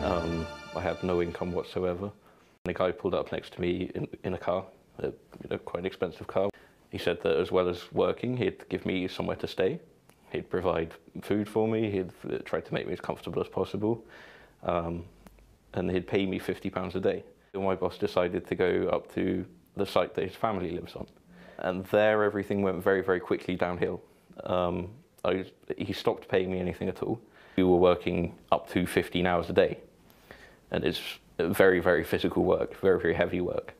I had no income whatsoever. And a guy pulled up next to me in a car, quite an expensive car. He said that as well as working, he'd give me somewhere to stay. He'd provide food for me. He'd try to make me as comfortable as possible. And he'd pay me £50 a day. My boss decided to go up to the site that his family lives on. And there everything went very, very quickly downhill. He stopped paying me anything at all. We were working up to 15 hours a day. And it's very, very physical work, very, very heavy work.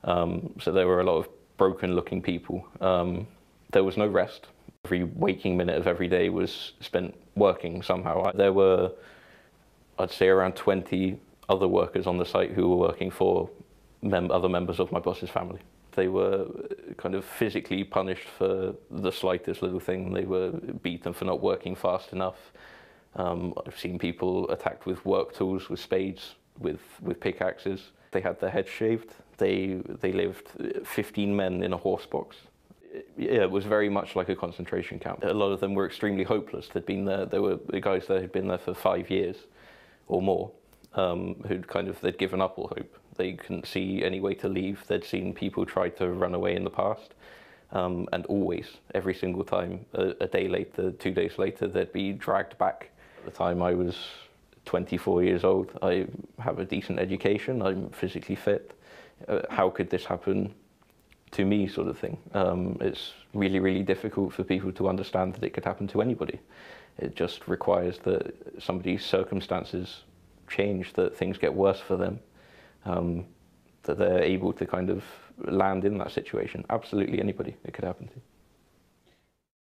So there were a lot of broken-looking people. There was no rest. Every waking minute of every day was spent working somehow. There were, I'd say, around 20 other workers on the site who were working for other members of my boss's family. They were kind of physically punished for the slightest little thing. They were beaten for not working fast enough. I've seen people attacked with work tools, with spades, with pickaxes. They had their heads shaved. They lived 15 men in a horse box. Yeah, it was very much like a concentration camp. A lot of them were extremely hopeless. They'd been there. There were guys there who'd been there for 5 years or more, they'd given up all hope. They couldn't see any way to leave. They'd seen people try to run away in the past, and always, every single time, a day later, 2 days later, they'd be dragged back. At the time I was 24 years old. I have a decent education. I'm physically fit. How could this happen to me, sort of thing? It's really, really difficult for people to understand that it could happen to anybody. It just requires that somebody's circumstances change, that things get worse for them, that they're able to kind of land in that situation. Absolutely anybody it could happen to.